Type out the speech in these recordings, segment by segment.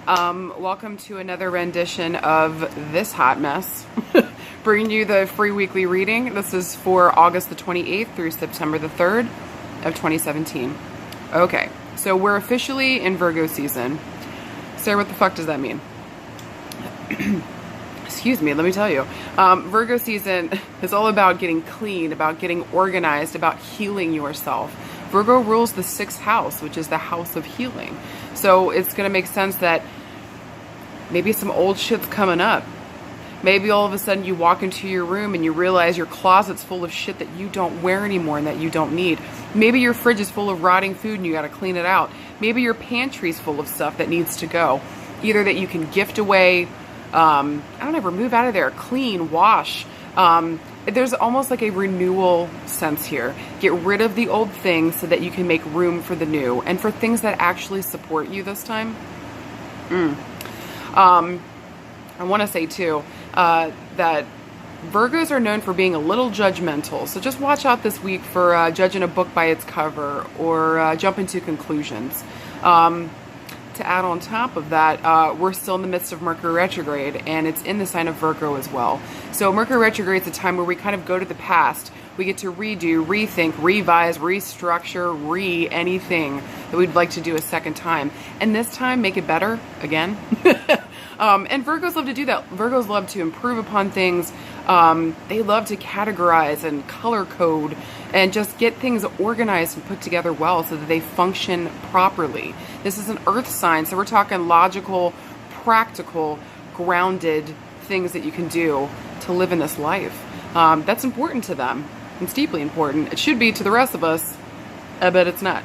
Welcome to another rendition of this hot mess. Bringing you the free weekly reading. This is for August the 28th through September the 3rd of 2017. Okay, so we're officially in Virgo season. Sarah, what the fuck does that mean? Excuse me, let me tell you. Virgo season is all about getting clean, about getting organized, about healing yourself. Virgo rules the 6th house, which is the house of healing. So it's going to make sense that maybe some old shit's coming up. Maybe all of a sudden you walk into your room and you realize your closet's full of shit that you don't wear anymore and that you don't need. Maybe your fridge is full of rotting food and you got to clean it out. Maybe your pantry's full of stuff that needs to go. Either that you can gift away, remove out of there, clean, wash. There's almost like a renewal sense here. Get rid of the old things so that you can make room for the new and for things that actually support you this time. I want to say too that Virgos are known for being a little judgmental. So just watch out this week for judging a book by its cover or jumping to conclusions. To add on top of that, we're still in the midst of Mercury retrograde, and it's in the sign of Virgo as well. So Mercury retrograde is a time where we kind of go to the past. We get to redo, rethink, revise, restructure, anything that we'd like to do a second time. And this time, make it better again. And Virgos love to do that. Virgos love to improve upon things. They love to categorize and color code and just get things organized and put together well so that they function properly. This is an earth sign, so we're talking logical, practical, grounded things that you can do to live in this life. That's important to them. It's deeply important. It should be to the rest of us, but it's not.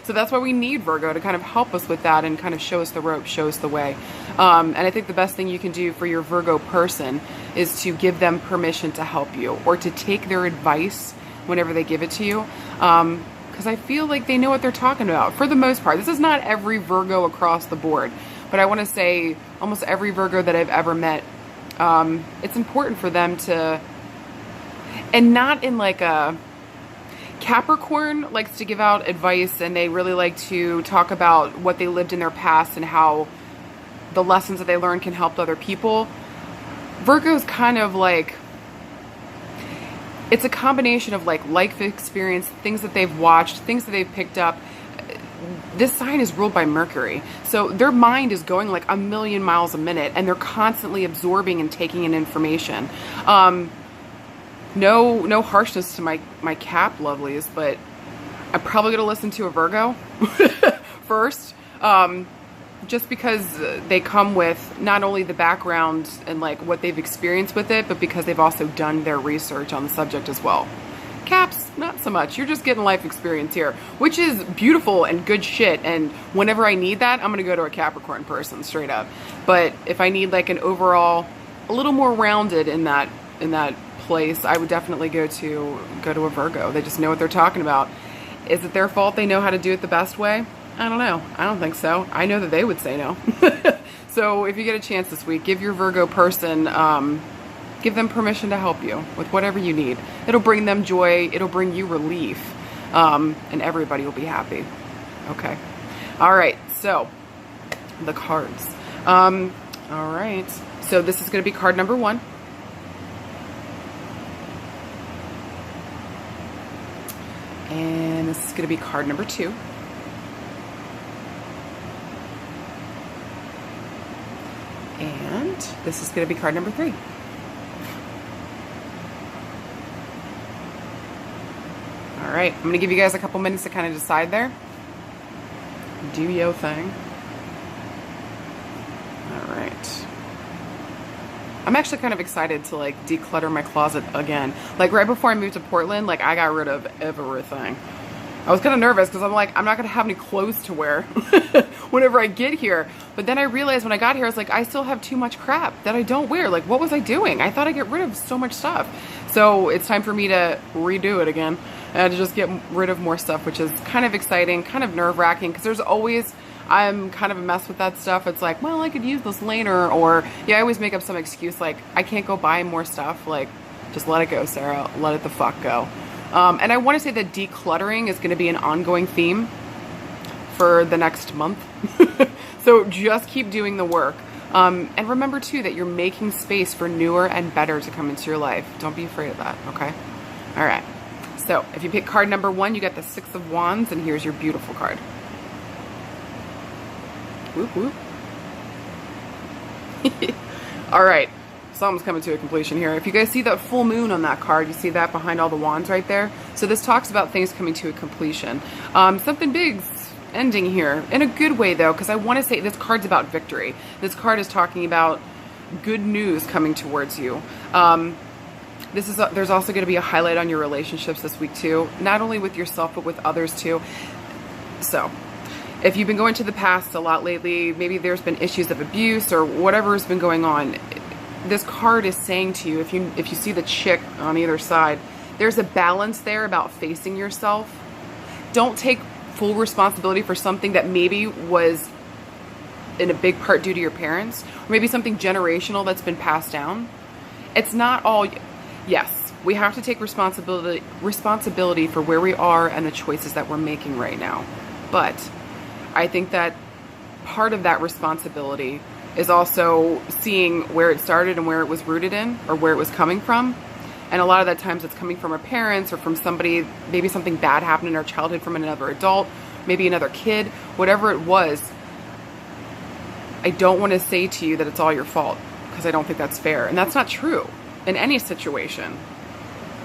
So that's why we need Virgo to kind of help us with that and kind of show us the rope, show us the way. And I think the best thing you can do for your Virgo person is to give them permission to help you or to take their advice whenever they give it to you. Because I feel like they know what they're talking about for the most part. This is not every Virgo across the board, but I want to say almost every Virgo that I've ever met, it's important for them to, and not in like a, Capricorn likes to give out advice and they really like to talk about what they lived in their past and how the lessons that they learned can help other people. Virgo's kind of like, it's a combination of like life experience, things that they've watched, things that they've picked up. This sign is ruled by Mercury. So their mind is going like 1,000,000 miles a minute and they're constantly absorbing and taking in information. No harshness to my Cap lovelies, but I'm probably going to listen to a Virgo first. Just because they come with not only the background and like what they've experienced with it, but because they've also done their research on the subject as well. Caps, not so much. You're just getting life experience here, which is beautiful and good shit. And whenever I need that, I'm going to go to a Capricorn person straight up. But if I need like an overall, a little more rounded in that place, I would definitely go to a Virgo. They just know what they're talking about. Is it their fault they know how to do it the best way? I don't know. I don't think so. I know that they would say no. So if you get a chance this week, give your Virgo person, give them permission to help you with whatever you need. It'll bring them joy. It'll bring you relief. And everybody will be happy. Okay. All right. So the cards. All right. So this is going to be card number 1. And this is going to be card number 2. And this is going to be card number 3. All right, I'm going to give you guys a couple minutes to kind of decide there. Do your thing. All right. I'm actually kind of excited to like declutter my closet again. Like right before I moved to Portland, like I got rid of everything. I was kind of nervous because I'm like, I'm not going to have any clothes to wear whenever I get here. But then I realized when I got here, I was like, I still have too much crap that I don't wear. Like, what was I doing? I thought I'd get rid of so much stuff. So it's time for me to redo it again and to just get rid of more stuff, which is kind of exciting, kind of nerve-wracking because there's always, I'm kind of a mess with that stuff. It's like, well, I could use this later. Or, yeah, I always make up some excuse like, I can't go buy more stuff. Like, just let it go, Sarah. Let it the fuck go. And I want to say that decluttering is going to be an ongoing theme for the next month. So just keep doing the work. And remember too that you're making space for newer and better to come into your life. Don't be afraid of that, okay? All right. So if you pick card number 1, you got the 6 of Wands, and here's your beautiful card. Whoop, whoop. All right. Something's coming to a completion here. If you guys see that full moon on that card, you see that behind all the wands right there? So this talks about things coming to a completion. Something big's ending here. In a good way, though, because I want to say this card's about victory. This card is talking about good news coming towards you. There's also going to be a highlight on your relationships this week, too. Not only with yourself, but with others, too. So if you've been going to the past a lot lately, maybe there's been issues of abuse or whatever has been going on, this card is saying to you, if you see the chick on either side, there's a balance there about facing yourself. Don't take full responsibility for something that maybe was in a big part due to your parents, or maybe something generational that's been passed down. It's not all, yes, we have to take responsibility for where we are and the choices that we're making right now. But I think that part of that responsibility is also seeing where it started and where it was rooted in, or where it was coming from. And a lot of that times it's coming from our parents or from somebody, maybe something bad happened in our childhood from another adult, maybe another kid, whatever it was. I don't want to say to you that it's all your fault, because I don't think that's fair. And that's not true in any situation.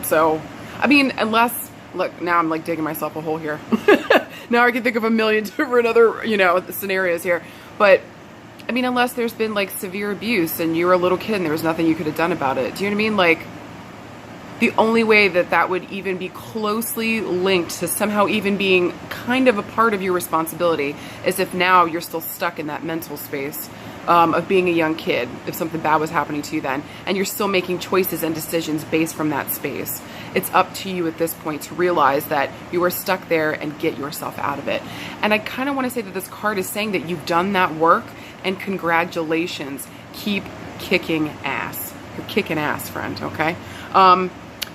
So, I mean, unless, look, now I'm like digging myself a hole here. Now I can think of a million different other, scenarios here. But I mean, unless there's been like severe abuse and you were a little kid and there was nothing you could have done about it. Do you know what I mean? Like, the only way that would even be closely linked to somehow even being kind of a part of your responsibility is if now you're still stuck in that mental space of being a young kid, if something bad was happening to you then, and you're still making choices and decisions based from that space. It's up to you at this point to realize that you are stuck there and get yourself out of it. And I kind of want to say that this card is saying that you've done that work, and congratulations. Keep kicking ass. You're kicking ass, friend, okay?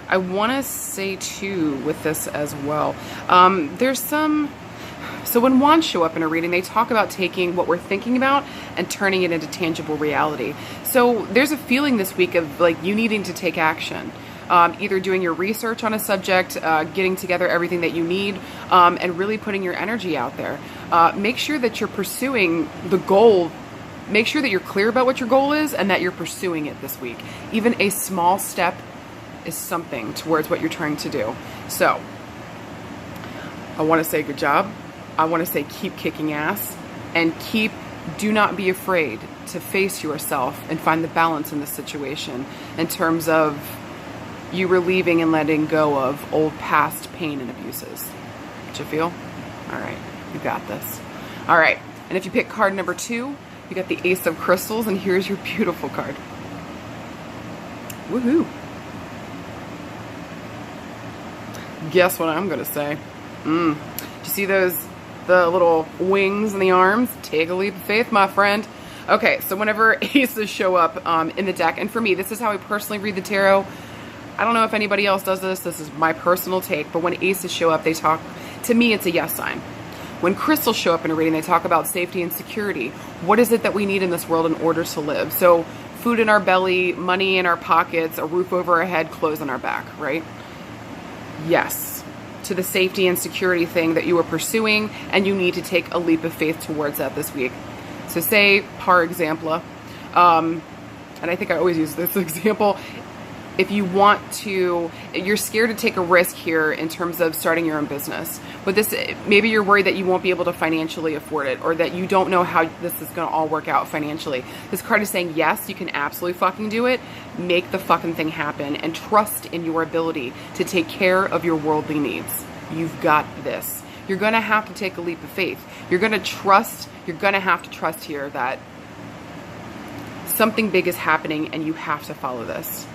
I want to say, too, with this as well, so when wands show up in a reading, they talk about taking what we're thinking about and turning it into tangible reality. So there's a feeling this week of like you needing to take action. Either doing your research on a subject, getting together everything that you need, and really putting your energy out there. Make sure that you're pursuing the goal. Make sure that you're clear about what your goal is and that you're pursuing it this week. Even a small step is something towards what you're trying to do. So I want to say good job. I want to say keep kicking ass, and do not be afraid to face yourself and find the balance in the situation in terms of you relieving and letting go of old past pain and abuses. Did you feel? All right, you got this. All right, and if you pick card number 2, you got the Ace of Crystals, and here's your beautiful card. Woohoo. Guess what I'm gonna say? Do you see the little wings and the arms? Take a leap of faith, my friend. Okay, so whenever aces show up in the deck, and for me, this is how I personally read the tarot. I don't know if anybody else does this. This is my personal take. But when aces show up, they talk, to me, it's a yes sign. When crystals show up in a reading, they talk about safety and security. What is it that we need in this world in order to live? So food in our belly, money in our pockets, a roof over our head, clothes on our back, right? Yes, to the safety and security thing that you are pursuing, and you need to take a leap of faith towards that this week. So say, par example, and I think I always use this example, if you want to, you're scared to take a risk here in terms of starting your own business. But this, maybe you're worried that you won't be able to financially afford it, or that you don't know how this is going to all work out financially. This card is saying, yes, you can absolutely fucking do it. Make the fucking thing happen and trust in your ability to take care of your worldly needs. You've got this. You're going to have to take a leap of faith. You're going to have to trust here that something big is happening and you have to follow this.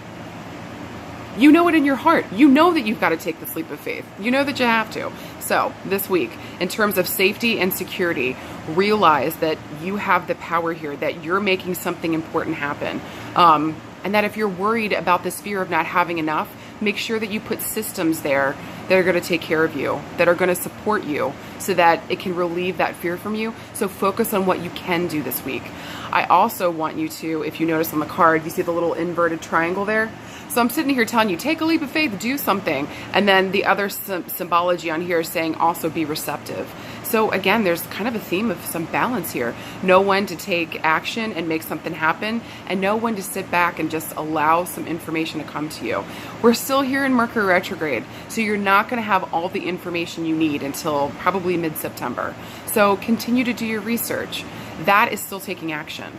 You know it in your heart. You know that you've got to take this leap of faith. You know that you have to. So this week, in terms of safety and security, realize that you have the power here, that you're making something important happen. And that if you're worried about this fear of not having enough, make sure that you put systems there that are going to take care of you, that are going to support you so that it can relieve that fear from you. So focus on what you can do this week. I also want you to, if you notice on the card, you see the little inverted triangle there? So I'm sitting here telling you, take a leap of faith, do something. And then the other symbology on here is saying also be receptive. So again, there's kind of a theme of some balance here. Know when to take action and make something happen, and know when to sit back and just allow some information to come to you. We're still here in Mercury retrograde, so you're not going to have all the information you need until probably mid-September. So continue to do your research. That is still taking action.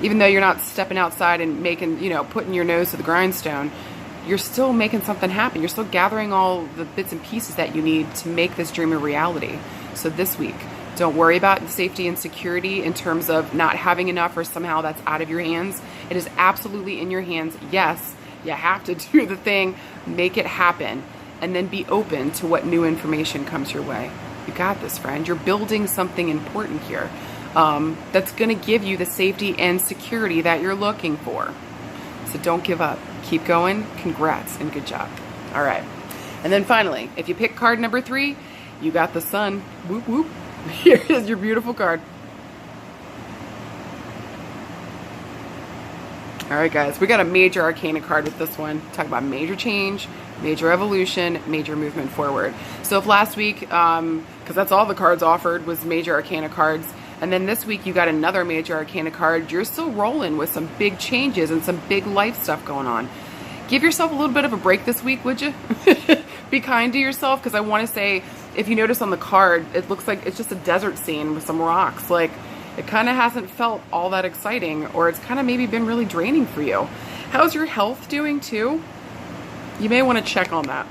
Even though you're not stepping outside and making, putting your nose to the grindstone, you're still making something happen. You're still gathering all the bits and pieces that you need to make this dream a reality. So this week, don't worry about the safety and security in terms of not having enough or somehow that's out of your hands. It is absolutely in your hands. Yes, you have to do the thing, make it happen, and then be open to what new information comes your way. You got this, friend. You're building something important here that's going to give you the safety and security that you're looking for. So don't give up. Keep going. Congrats and good job. All right. And then finally, if you pick card number 3, you got the sun. Whoop, whoop. Here is your beautiful card. All right, guys. We got a major arcana card with this one. Talk about major change, major evolution, major movement forward. So if last week, because that's all the cards offered was major arcana cards, and then this week you got another major arcana card, you're still rolling with some big changes and some big life stuff going on. Give yourself a little bit of a break this week, would you? Be kind to yourself, because I want to say, if you notice on the card, it looks like it's just a desert scene with some rocks. Like, it kind of hasn't felt all that exciting, or it's kind of maybe been really draining for you. How's your health doing too? You may want to check on that.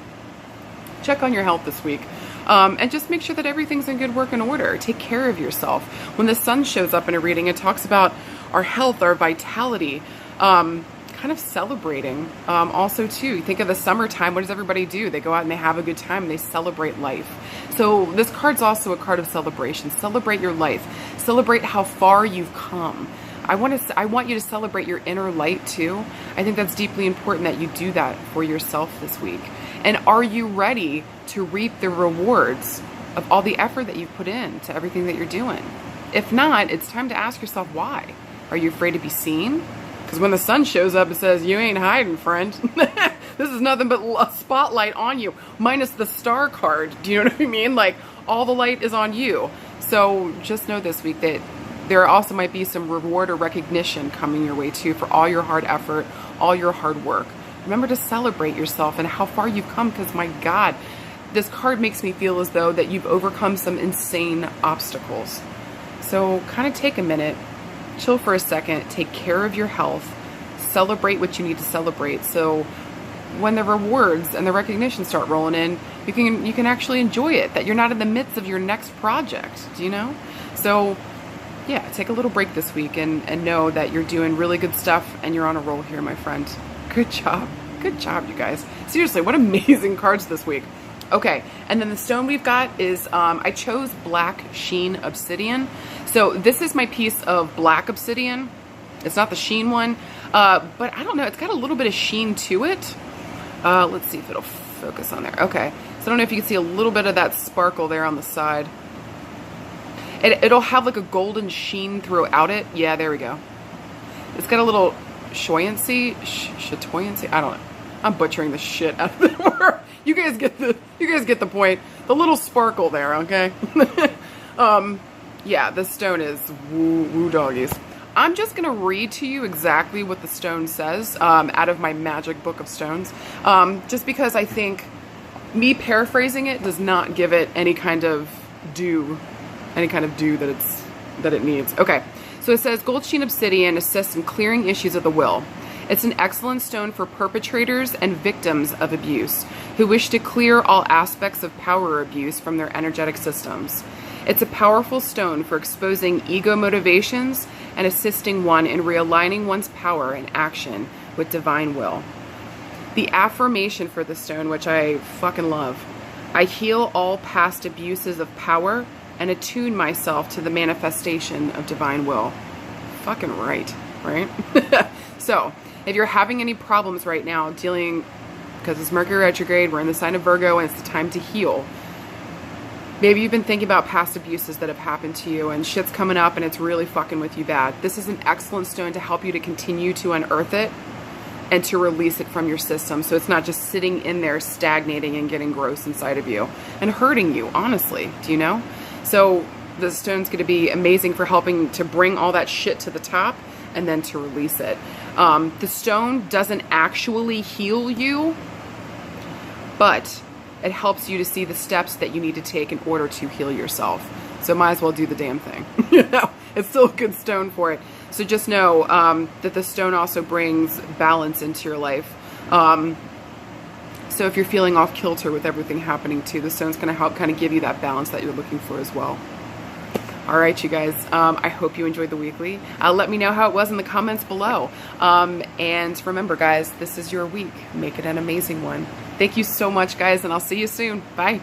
Check on your health this week. And just make sure that everything's in good working order. Take care of yourself. When the sun shows up in a reading, it talks about our health, our vitality, kind of celebrating. Also too, you think of the summertime, what does everybody do? They go out and they have a good time and they celebrate life. So this card's also a card of celebration. Celebrate your life. Celebrate how far you've come. I want you to celebrate your inner light too. I think that's deeply important that you do that for yourself this week. And are you ready to reap the rewards of all the effort that you've put in to everything that you're doing? If not, it's time to ask yourself why. Are you afraid to be seen? Because when the sun shows up, it says, you ain't hiding, friend. This is nothing but a spotlight on you, minus the star card. Do you know what I mean? Like, all the light is on you. So just know this week that there also might be some reward or recognition coming your way too for all your hard effort, all your hard work. Remember to celebrate yourself and how far you've come, because my God, this card makes me feel as though that you've overcome some insane obstacles. So kind of take a minute, chill for a second, take care of your health, celebrate what you need to celebrate. So when the rewards and the recognition start rolling in, you can actually enjoy it, that you're not in the midst of your next project, do you know? So yeah, take a little break this week and know that you're doing really good stuff and you're on a roll here, my friend. Good job. Good job, you guys. Seriously, what amazing cards this week. Okay, and then the stone we've got is, I chose black sheen obsidian. So this is my piece of black obsidian. It's not the sheen one, but I don't know. It's got a little bit of sheen to it. Let's see if it'll focus on there. Okay, so I don't know if you can see a little bit of that sparkle there on the side. It'll have like a golden sheen throughout it. Yeah, there we go. It's got a little chatoyancy. I don't know. I'm butchering the shit out of the word. You guys get the point. The little sparkle there, okay? Yeah, the stone is woo doggies. I'm just gonna read to you exactly what the stone says out of my magic book of stones, just because I think me paraphrasing it does not give it any kind of due that it needs. Okay, so it says gold sheen obsidian assists in clearing issues of the will. It's an excellent stone for perpetrators and victims of abuse who wish to clear all aspects of power abuse from their energetic systems. It's a powerful stone for exposing ego motivations and assisting one in realigning one's power and action with divine will. The affirmation for the stone, which I fucking love: I heal all past abuses of power and attune myself to the manifestation of divine will. Fucking right? So, if you're having any problems right now dealing because it's Mercury retrograde. We're in the sign of Virgo, and it's the time to heal. Maybe you've been thinking about past abuses that have happened to you, and shit's coming up and it's really fucking with you bad. This is an excellent stone to help you to continue to unearth it and to release it from your system, so it's not just sitting in there stagnating and getting gross inside of you and hurting you, honestly. Do you know? So the stone's going to be amazing for helping to bring all that shit to the top and then to release it. The stone doesn't actually heal you, but it helps you to see the steps that you need to take in order to heal yourself. So might as well do the damn thing. You know, it's still a good stone for it. So just know that the stone also brings balance into your life. So if you're feeling off kilter with everything happening too, the stone's going to help kind of give you that balance that you're looking for as well. All right, you guys, I hope you enjoyed the weekly. Let me know how it was in the comments below. And remember, guys, this is your week. Make it an amazing one. Thank you so much, guys, and I'll see you soon. Bye.